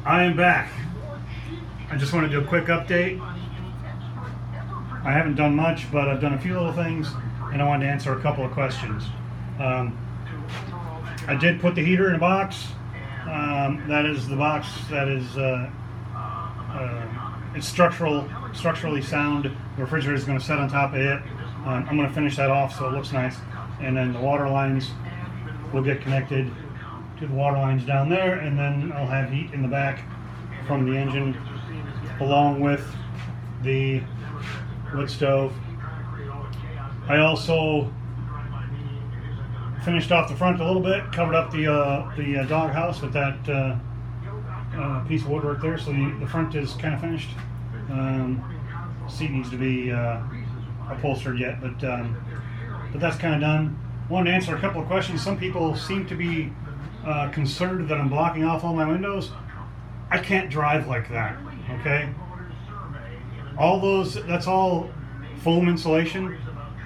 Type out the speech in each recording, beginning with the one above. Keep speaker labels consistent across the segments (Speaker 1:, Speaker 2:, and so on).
Speaker 1: I am back. I just want to do a quick update. I haven't done much, but I've done a few little things, and I wanted to answer a couple of questions. I did put the heater in a box. That is the box that is it's structurally sound. The refrigerator is going to set on top of it. I'm going to finish that off so it looks nice, and then the water lines will get connected to the water lines down there, and then I'll have heat in the back from the engine along with the wood stove. I also finished off the front a little bit, covered up the dog house with that piece of woodwork there, so the front is kind of finished. Seat needs to be upholstered yet, but that's kind of done. Wanted to answer a couple of questions. Some people seem to be concerned that I'm blocking off all my windows. I can't drive like that, okay? That's all foam insulation,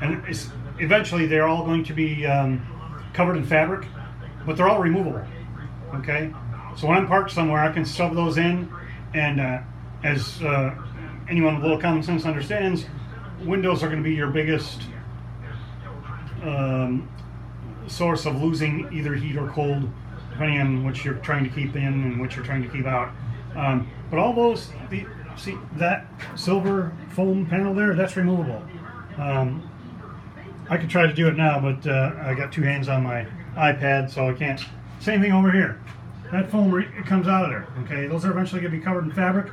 Speaker 1: and eventually they're all going to be covered in fabric, but they're all removable, okay? So when I'm parked somewhere, I can shove those in, and as anyone with a little common sense understands, windows are going to be your biggest source of losing either heat or cold, depending on what you're trying to keep in and what you're trying to keep out. But all those, see that silver foam panel there, that's removable. I could try to do it now, but I got two hands on my iPad, so I can't. Same thing over here. That foam, it comes out of there, okay? Those are eventually going to be covered in fabric,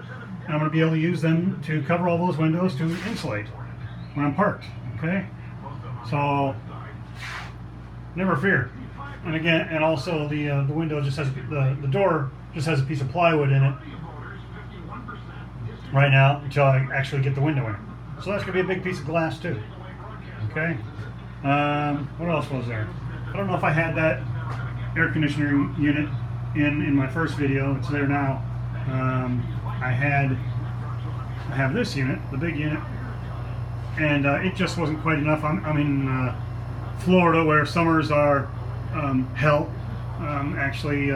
Speaker 1: and I'm going to be able to use them to cover all those windows to insulate when I'm parked, okay? So, never fear. And again, and also the window just has, the door just has a piece of plywood in it right now until I actually get the window in. So that's going to be a big piece of glass too, okay? What else was there? I don't know if I had that air conditioning unit in my first video. It's there now. I have this unit, the big unit, and it just wasn't quite enough. I'm in Florida, where summers are hell. Actually,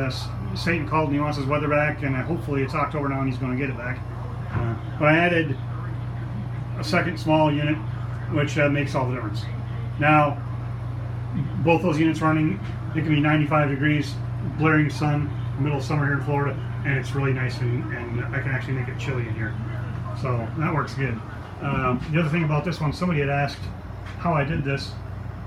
Speaker 1: Satan called and he wants his weather back, and hopefully it's October now and he's going to get it back. But I added a second small unit, which makes all the difference. Now, both those units running, it can be 95 degrees, blaring sun, middle of summer here in Florida, and it's really nice, and I can actually make it chilly in here. So that works good. The other thing about this one, somebody had asked how I did this,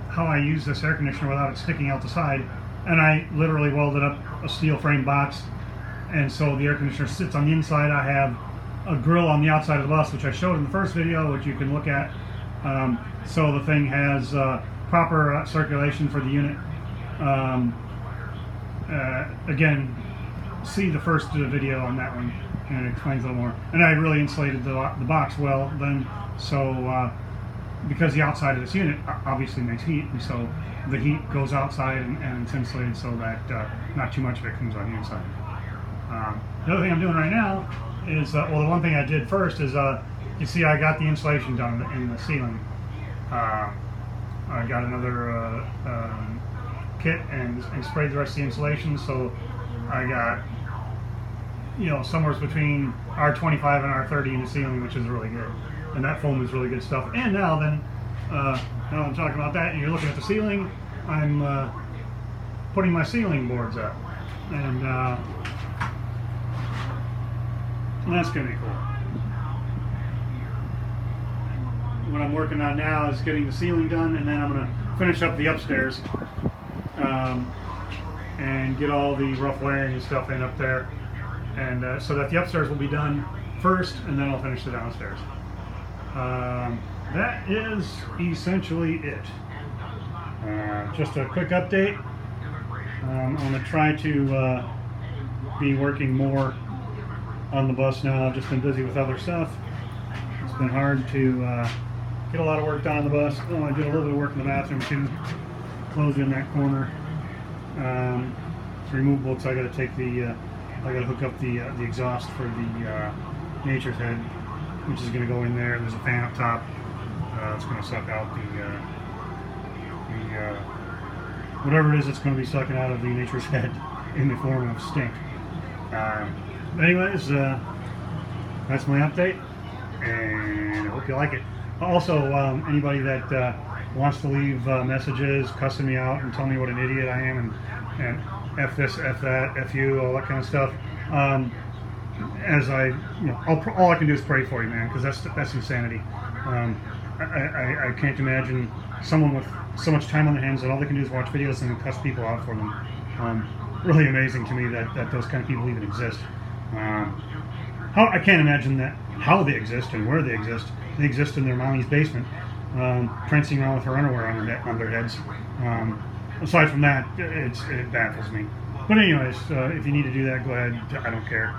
Speaker 1: how I use this air conditioner without it sticking out the side, and I literally welded up a steel frame box, and so the air conditioner sits on the inside. I have a grill on the outside of the bus, which I showed in the first video, which you can look at. So the thing has proper circulation for the unit. Again, see the first video on that one, and it explains a little more. And I really insulated the box well then, so because the outside of this unit obviously makes heat, and so the heat goes outside and it's insulated so that not too much of it comes on the inside. The other thing I'm doing right now is, well, the one thing I did first is, you see I got the insulation done in the ceiling. I got another kit and sprayed the rest of the insulation, so I got, you know, somewhere between R25 and R30 in the ceiling, which is really good. And that foam is really good stuff. And now then, now I'm talking about that and you're looking at the ceiling, I'm putting my ceiling boards up. And that's going to be cool. What I'm working on now is getting the ceiling done, and then I'm going to finish up the upstairs and get all the rough wiring and stuff in up there, and so that the upstairs will be done first, and then I'll finish the downstairs. That is essentially it. Just a quick update. I'm going to try to be working more on the bus now. I've just been busy with other stuff. It's been hard to get a lot of work done on the bus. Oh, I did a little bit of work in the bathroom too. Closed in that corner. It's removable, so I got to take the. I got to hook up the exhaust for the Nature's Head, which is going to go in there. There's a fan up top. It's going to suck out the whatever it is that's going to be sucking out of the Nature's Head in the form of stink. Anyways, that's my update, and I hope you like it. Also, anybody that wants to leave messages cussing me out and tell me what an idiot I am and F this, F that, F you, all that kind of stuff. As all I can do is pray for you, man, because that's insanity. I can't imagine someone with so much time on their hands that all they can do is watch videos and cuss people out for them. Really amazing to me that those kind of people even exist. I can't imagine how they exist and where they exist. They exist in their mommy's basement, prancing around with her underwear on their heads. Aside from that, it baffles me. But anyways, if you need to do that, go ahead. I don't care.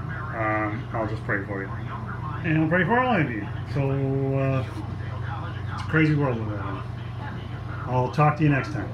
Speaker 1: I'll just pray for you. And I'll pray for all of you. So, it's a crazy world we're living in. I'll talk to you next time.